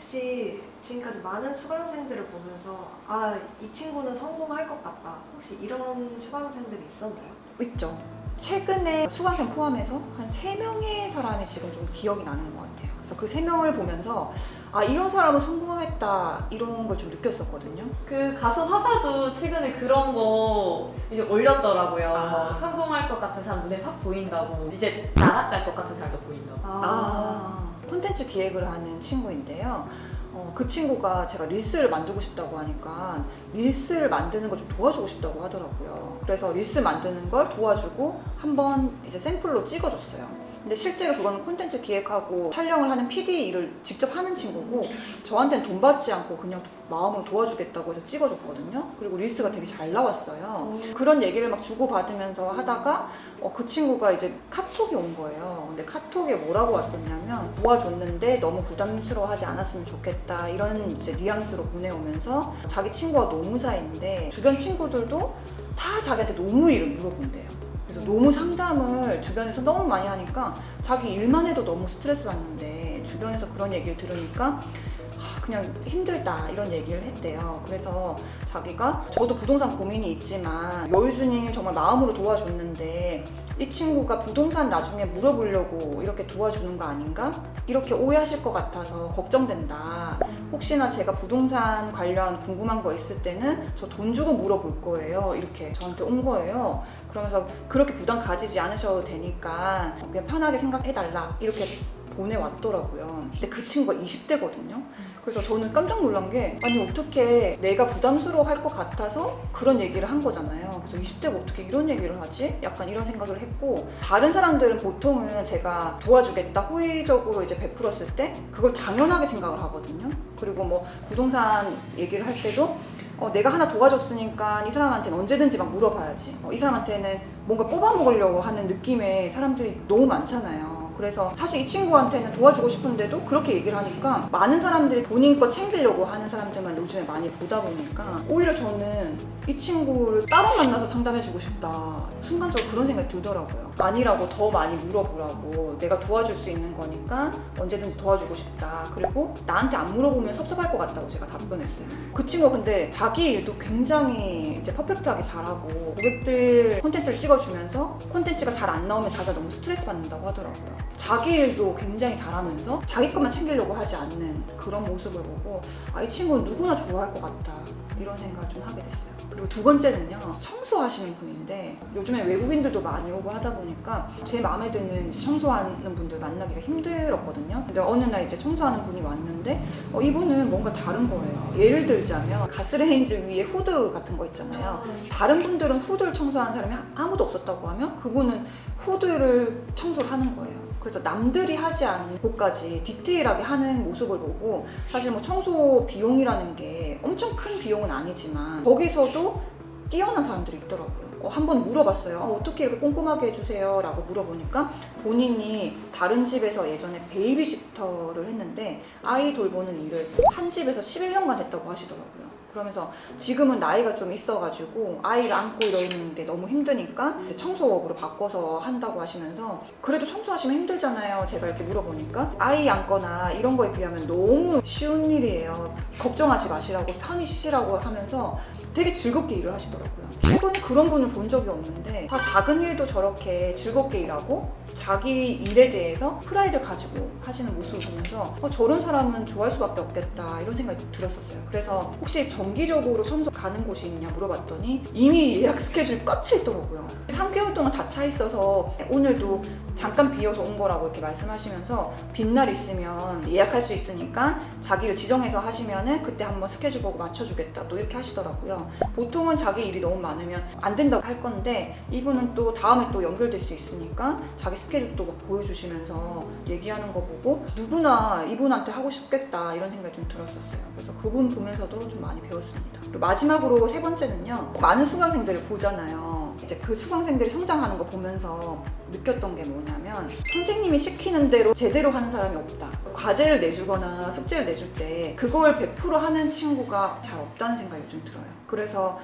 혹시 지금까지 많은 수강생들을 보면서 아, 이 친구는 성공할 것 같다. 혹시 이런 수강생들이 있었나요? 있죠. 최근에 수강생 포함해서 한 3명의 사람이 지금 좀 기억이 나는 것 같아요. 그래서 그 3명을 보면서 아, 이런 사람은 성공하겠다 이런 걸 좀 느꼈었거든요. 그 가수 화사도 최근에 그런 거 이제 올렸더라고요. 아. 성공할 것 같은 사람 눈에 확 보인다고. 이제 나락갈 것 같은 사람도 보인다고. 콘텐츠 기획을 하는 친구인데요. 그 친구가 제가 릴스를 만들고 싶다고 하니까 릴스를 만드는 걸 좀 도와주고 싶다고 하더라고요. 그래서 릴스 만드는 걸 도와주고 한번 이제 샘플로 찍어줬어요. 근데 실제로 그거는 콘텐츠 기획하고 촬영을 하는 PD 일을 직접 하는 친구고 저한테는 돈 받지 않고 그냥 마음으로 도와주겠다고 해서 찍어줬거든요. 그리고 릴스가 되게 잘 나왔어요. 그런 얘기를 막 주고받으면서 하다가 그 친구가 이제 카톡이 온 거예요. 근데 카톡에 뭐라고 왔었냐면 도와줬는데 너무 부담스러워하지 않았으면 좋겠다 이런 이제 뉘앙스로 보내오면서 자기 친구가 노무사인데 주변 친구들도 다 자기한테 노무 일을 물어본대요. 그래서 노무 상담을 주변에서 너무 많이 하니까 자기 일만 해도 너무 스트레스 받는데 주변에서 그런 얘기를 들으니까 그냥 힘들다 이런 얘기를 했대요. 그래서 자기가 저도 부동산 고민이 있지만 여유준이 정말 마음으로 도와줬는데 이 친구가 부동산 나중에 물어보려고 이렇게 도와주는 거 아닌가? 이렇게 오해하실 것 같아서 걱정된다. 혹시나 제가 부동산 관련 궁금한 거 있을 때는 저 돈 주고 물어볼 거예요. 이렇게 저한테 온 거예요. 그러면서 그렇게 부담 가지지 않으셔도 되니까 그냥 편하게 생각해달라 이렇게 보내왔더라고요. 근데 그 친구가 20대거든요. 그래서 저는 깜짝 놀란 게 아니 어떻게 내가 부담스러워 할 것 같아서 그런 얘기를 한 거잖아요. 그래서 20대가 어떻게 이런 얘기를 하지? 약간 이런 생각을 했고 다른 사람들은 보통은 제가 도와주겠다 호의적으로 이제 베풀었을 때 그걸 당연하게 생각을 하거든요. 그리고 뭐 부동산 얘기를 할 때도 내가 하나 도와줬으니까 이 사람한테는 언제든지 막 물어봐야지. 이 사람한테는 뭔가 뽑아먹으려고 하는 느낌의 사람들이 너무 많잖아요. 그래서 사실 이 친구한테는 도와주고 싶은데도 그렇게 얘기를 하니까 많은 사람들이 본인 거 챙기려고 하는 사람들만 요즘에 많이 보다 보니까 오히려 저는 이 친구를 따로 만나서 상담해주고 싶다. 순간적으로 그런 생각이 들더라고요. 아니라고 더 많이 물어보라고 내가 도와줄 수 있는 거니까 언제든지 도와주고 싶다. 그리고 나한테 안 물어보면 섭섭할 것 같다고 제가 답변했어요. 그 친구가 근데 자기 일도 굉장히 이제 퍼펙트하게 잘하고 고객들 콘텐츠를 찍어주면서 콘텐츠가 잘 안 나오면 자기가 너무 스트레스 받는다고 하더라고요. 자기 일도 굉장히 잘하면서 자기 것만 챙기려고 하지 않는 그런 모습을 보고 이 친구는 누구나 좋아할 것 같다 이런 생각을 좀 하게 됐어요. 그리고 두 번째는요, 청소하시는 분인데 요즘에 외국인들도 많이 오고 하다 보니까 제 마음에 드는 이제 청소하는 분들 만나기가 힘들었거든요. 근데 어느 날 이제 청소하는 분이 왔는데 이분은 뭔가 다른 거예요. 예를 들자면 가스레인지 위에 후드 같은 거 있잖아요. 다른 분들은 후드를 청소하는 사람이 아무도 없었다고 하면 그분은 후드를 청소를 하는 거예요. 그래서 남들이 하지 않는 곳까지 디테일하게 하는 모습을 보고 사실 뭐 청소 비용이라는 게 엄청 큰 비용은 아니지만 거기서도 뛰어난 사람들이 있더라고요. 한번 물어봤어요. 어떻게 이렇게 꼼꼼하게 해주세요? 라고 물어보니까 본인이 다른 집에서 예전에 베이비시터를 했는데 아이 돌보는 일을 한 집에서 11년간 했다고 하시더라고요. 그러면서 지금은 나이가 좀 있어가지고 아이를 안고 이러는데 너무 힘드니까 이제 청소업으로 바꿔서 한다고 하시면서 그래도 청소하시면 힘들잖아요. 제가 이렇게 물어보니까 아이 안거나 이런 거에 비하면 너무 쉬운 일이에요. 걱정하지 마시라고 편히 쉬시라고 하면서 되게 즐겁게 일을 하시더라고요. 최근에 그런 분을 본 적이 없는데 작은 일도 저렇게 즐겁게 일하고 자기 일에 대해서 프라이드를 가지고 하시는 모습을 보면서 저런 사람은 좋아할 수밖에 없겠다 이런 생각이 들었었어요. 그래서 혹시 정기적으로 청소 가는 곳이 있냐 물어봤더니 이미 예약 스케줄이 꽉 차 있더라고요. 3개월 동안 다 차 있어서 오늘도 잠깐 비어서 온 거라고 이렇게 말씀하시면서 빈날 있으면 예약할 수 있으니까 자기를 지정해서 하시면은 그때 한번 스케줄 보고 맞춰주겠다 또 이렇게 하시더라고요. 보통은 자기 일이 너무 많으면 안 된다고 할 건데 이분은 또 다음에 또 연결될 수 있으니까 자기 스케줄도 막 보여주시면서 얘기하는 거 보고 누구나 이분한테 하고 싶겠다 이런 생각이 좀 들었었어요. 그래서 그분 보면서도 좀 많이 배웠습니다. 그리고 마지막으로 세 번째는요, 많은 수강생들을 보잖아요. 이제 그 수강생들이 성장하는 거 보면서 느꼈던 게 뭐냐면 선생님이 시키는 대로 제대로 하는 사람이 없다. 과제를 내주거나 숙제를 내줄 때 그걸 100% 하는 친구가 잘 없다는 생각이 좀 들어요. 그래서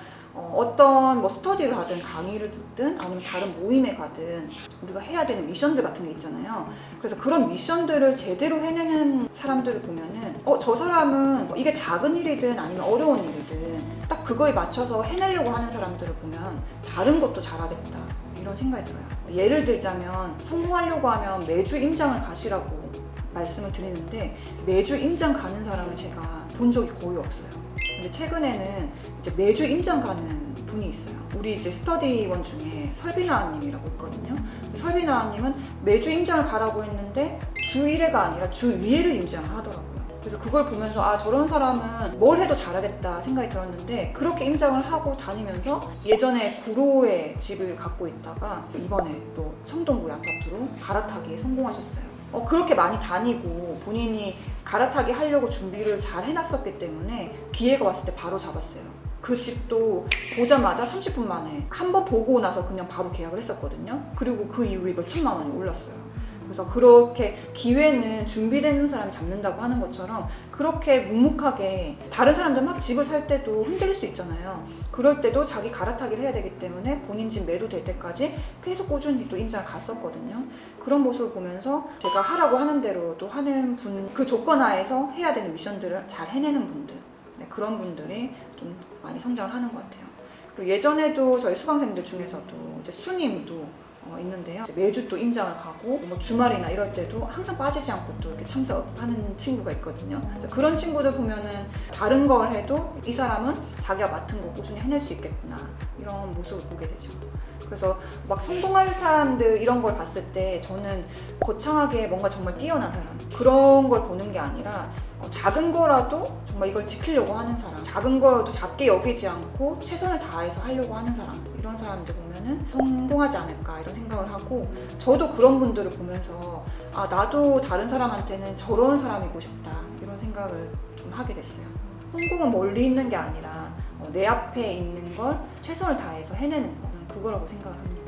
어떤 뭐 스터디를 하든 강의를 듣든 아니면 다른 모임에 가든 우리가 해야 되는 미션들 같은 게 있잖아요. 그래서 그런 미션들을 제대로 해내는 사람들을 보면은 저 사람은 이게 작은 일이든 아니면 어려운 일이든 딱 그거에 맞춰서 해내려고 하는 사람들을 보면 다른 것도 잘하겠다 이런 생각이 들어요. 예를 들자면 성공하려고 하면 매주 임장을 가시라고 말씀을 드리는데 매주 임장 가는 사람을 제가 본 적이 거의 없어요. 근데 최근에는 이제 매주 임장 가는 분이 있어요. 우리 이제 스터디원 중에 설비나님이라고 있거든요. 설비나님은 매주 임장을 가라고 했는데 주 1회가 아니라 주 2회를 임장을 하더라고요. 그래서 그걸 보면서 저런 사람은 뭘 해도 잘하겠다 생각이 들었는데 그렇게 임장을 하고 다니면서 예전에 구로에 집을 갖고 있다가 이번에 또 성동구의 아파트로 갈아타기에 성공하셨어요. 그렇게 많이 다니고 본인이 갈아타기 하려고 준비를 잘 해놨었기 때문에 기회가 왔을 때 바로 잡았어요. 그 집도 보자마자 30분 만에 한 번 보고 나서 그냥 바로 계약을 했었거든요. 그리고 그 이후에 몇 천만 원이 올랐어요. 그래서 그렇게 기회는 준비되는 사람이 잡는다고 하는 것처럼 그렇게 묵묵하게 다른 사람들 막 집을 살 때도 흔들릴 수 있잖아요. 그럴 때도 자기 갈아타기를 해야 되기 때문에 본인 집 매도될 때까지 계속 꾸준히 또 임장을 갔었거든요. 그런 모습을 보면서 제가 하라고 하는 대로 또 하는 분, 그 조건 하에서 해야 되는 미션들을 잘 해내는 분들, 그런 분들이 좀 많이 성장을 하는 것 같아요. 그리고 예전에도 저희 수강생들 중에서도 이제 수님도 있는데요. 매주 또 임장을 가고 뭐 주말이나 이럴 때도 항상 빠지지 않고 또 이렇게 참석하는 친구가 있거든요. 그런 친구들 보면은 다른 걸 해도 이 사람은 자기가 맡은 거 꾸준히 해낼 수 있겠구나 이런 모습을 보게 되죠. 그래서 막 성공할 사람들 이런 걸 봤을 때 저는 거창하게 뭔가 정말 뛰어난 사람 그런 걸 보는 게 아니라 작은 거라도 정말 이걸 지키려고 하는 사람, 작은 거여도 작게 여기지 않고 최선을 다해서 하려고 하는 사람, 이런 사람들 보면은 성공하지 않을까 이런 생각을 하고, 저도 그런 분들을 보면서 나도 다른 사람한테는 저런 사람이고 싶다 이런 생각을 좀 하게 됐어요. 성공은 멀리 있는 게 아니라 내 앞에 있는 걸 최선을 다해서 해내는 거는 그거라고 생각을 합니다.